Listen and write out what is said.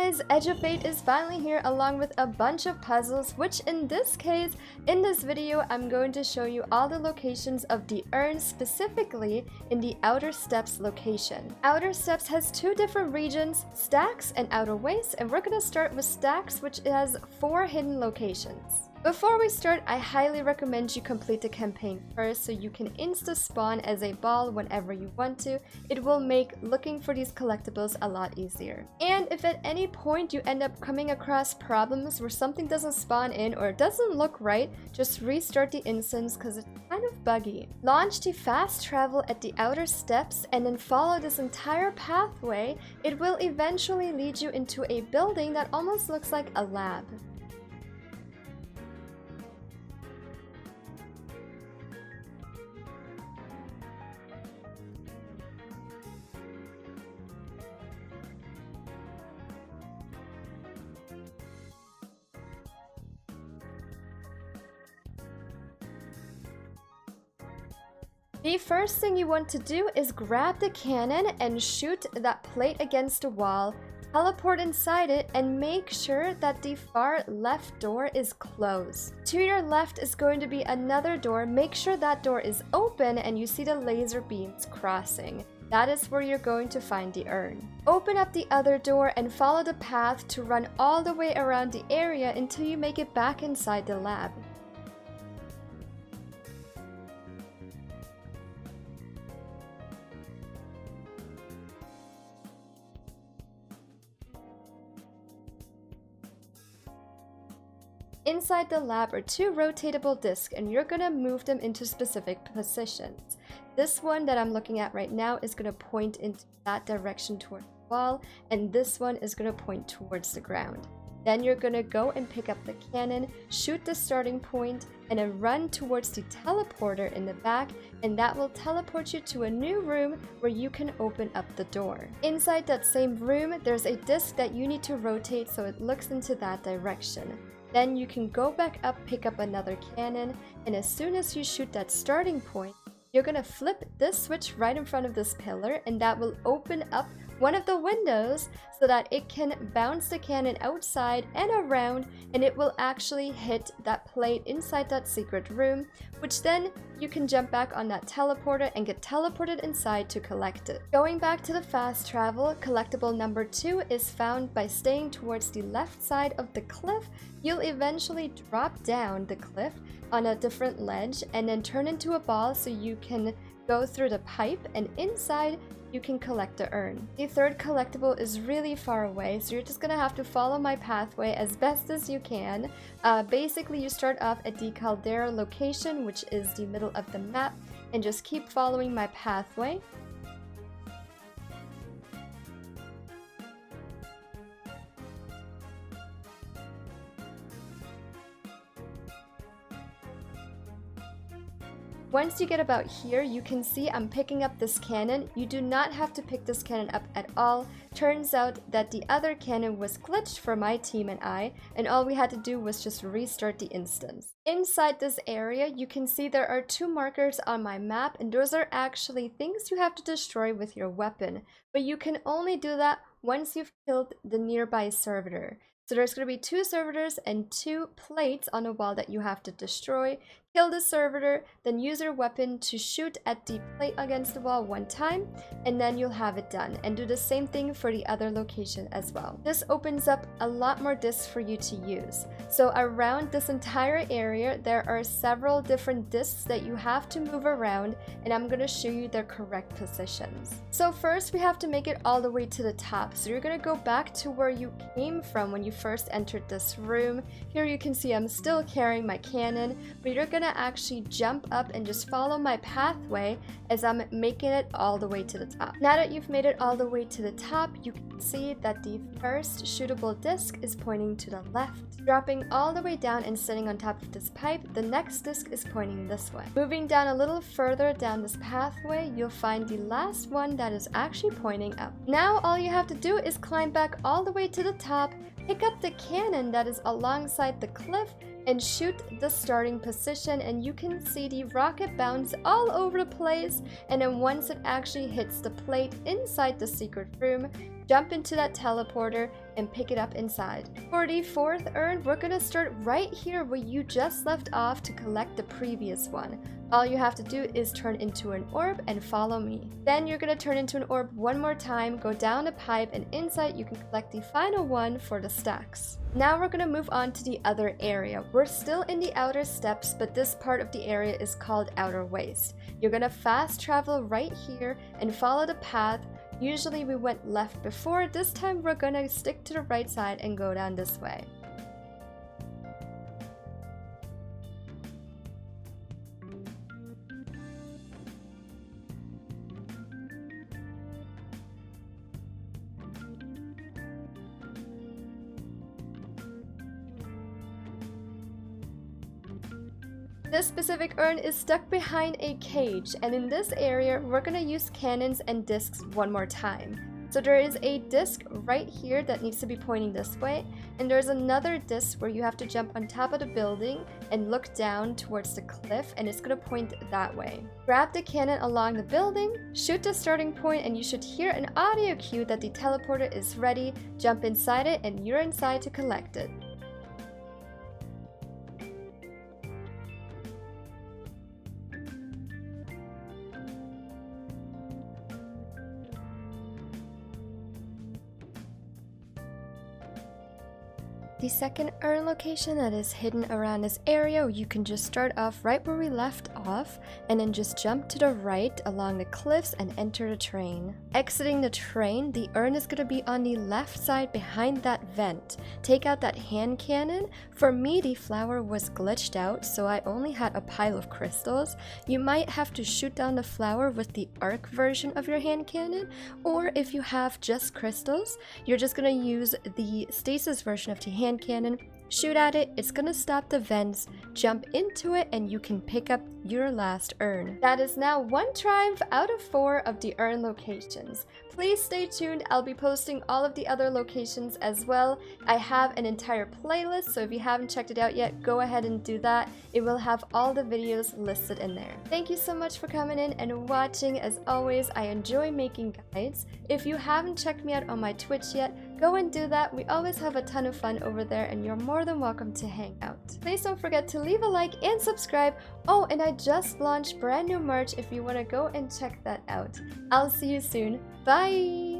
guys, Edge of Fate is finally here along with a bunch of puzzles, which in this case, in this video, I'm going to show you all the locations of the urns, specifically in the Outer Steps location. Outer Steps has two different regions, Stacks and Outer Waste, and we're going to start with Stacks, which has 4 hidden locations. Before we start, I highly recommend you complete the campaign first so you can insta-spawn as a ball whenever you want to. It will make looking for these collectibles a lot easier. And if at any point you end up coming across problems where something doesn't spawn in or it doesn't look right, just restart the instance because it's kind of buggy. Launch the fast travel at the Outer Steps and then follow this entire pathway. It will eventually lead you into a building that almost looks like a lab. The first thing you want to do is grab the cannon and shoot that plate against the wall, teleport inside it, and make sure that the far left door is closed. To your left is going to be another door. Make sure that door is open and you see the laser beams crossing. That is where you're going to find the urn. Open up the other door and follow the path to run all the way around the area until you make it back inside the lab. Inside the lab are 2 rotatable discs and you're going to move them into specific positions. This one that I'm looking at right now is going to point into that direction toward the wall, and this one is going to point towards the ground. Then you're going to go and pick up the cannon, shoot the starting point, and then run towards the teleporter in the back, and that will teleport you to a new room where you can open up the door. Inside that same room, there's a disc that you need to rotate so it looks into that direction. Then you can go back up, pick up another cannon, and as soon as you shoot that starting point, you're gonna flip this switch right in front of this pillar, and that will open up one of the windows so that it can bounce the cannon outside and around, and it will actually hit that plate inside that secret room, which then you can jump back on that teleporter and get teleported inside to collect it. Going back to the fast travel, collectible number 2 is found by staying towards the left side of the cliff. You'll eventually drop down the cliff on a different ledge and then turn into a ball so you can go through the pipe, and inside you can collect the urn. The third collectible is really far away, so you're just gonna have to follow my pathway as best as you can. Basically, you start off at the Caldera location, which is the middle of the map, and just keep following my pathway. Once you get about here, you can see I'm picking up this cannon. You do not have to pick this cannon up at all. Turns out that the other cannon was glitched for my team and I, and all we had to do was just restart the instance. Inside this area, you can see there are 2 markers on my map, and those are actually things you have to destroy with your weapon. But you can only do that once you've killed the nearby servitor. So there's going to be 2 servitors and 2 plates on the wall that you have to destroy. Kill the servitor, then use your weapon to shoot at the plate against the wall 1 time, and then you'll have it done. And do the same thing for the other location as well. This opens up a lot more discs for you to use. So around this entire area, there are several different discs that you have to move around, and I'm going to show you their correct positions. So first, we have to make it all the way to the top. So you're going to go back to where you came from when you first entered this room. Here you can see I'm still carrying my cannon, but you're going to actually jump up and just follow my pathway as I'm making it all the way to the top. Now that you've made it all the way to the top, you can see that the first shootable disc is pointing to the left. Dropping all the way down and sitting on top of this pipe, the next disc is pointing this way. Moving down a little further down this pathway, you'll find the last one that is actually pointing up. Now all you have to do is climb back all the way to the top, pick up the cannon that is alongside the cliff, and shoot the starting position, and you can see the rocket bounce all over the place, and then once it actually hits the plate inside the secret room, jump into that teleporter and pick it up inside. For the fourth urn, we're gonna start right here where you just left off to collect the previous one. All you have to do is turn into an orb and follow me. Then you're gonna turn into an orb one more time, go down a pipe, and inside you can collect the final one for the stacks. Now we're gonna move on to the other area. We're still in the outer steps, but this part of the area is called Outer Waste. You're gonna fast travel right here and follow the path. Usually we went left before, this time we're gonna stick to the right side and go down this way. This specific urn is stuck behind a cage, and in this area we're gonna use cannons and discs one more time. So there is a disc right here that needs to be pointing this way, and there's another disc where you have to jump on top of the building and look down towards the cliff, and it's gonna point that way. Grab the cannon along the building, shoot the starting point, and you should hear an audio cue that the teleporter is ready. Jump inside it and you're inside to collect it. The second urn location that is hidden around this area, you can just start off right where we left off and then just jump to the right along the cliffs and enter the train. Exiting the train, the urn is going to be on the left side behind that vent. Take out that hand cannon. For me, the flower was glitched out, so I only had a pile of crystals. You might have to shoot down the flower with the arc version of your hand cannon, or if you have just crystals, you're just going to use the stasis version of the hand cannon, shoot at it, it's gonna stop the vents, jump into it, and you can pick up your last urn. That is now 1 triumph out of 4 of the urn locations. Please stay tuned, I'll be posting all of the other locations as well. I have an entire playlist, so if you haven't checked it out yet, go ahead and do that. It will have all the videos listed in there. Thank you so much for coming in and watching. As always, I enjoy making guides. If you haven't checked me out on my Twitch yet, go and do that. We always have a ton of fun over there, and you're more than welcome to hang out. Please don't forget to leave a like and subscribe. Oh, and I just launched brand new merch if you want to go and check that out. I'll see you soon. Bye!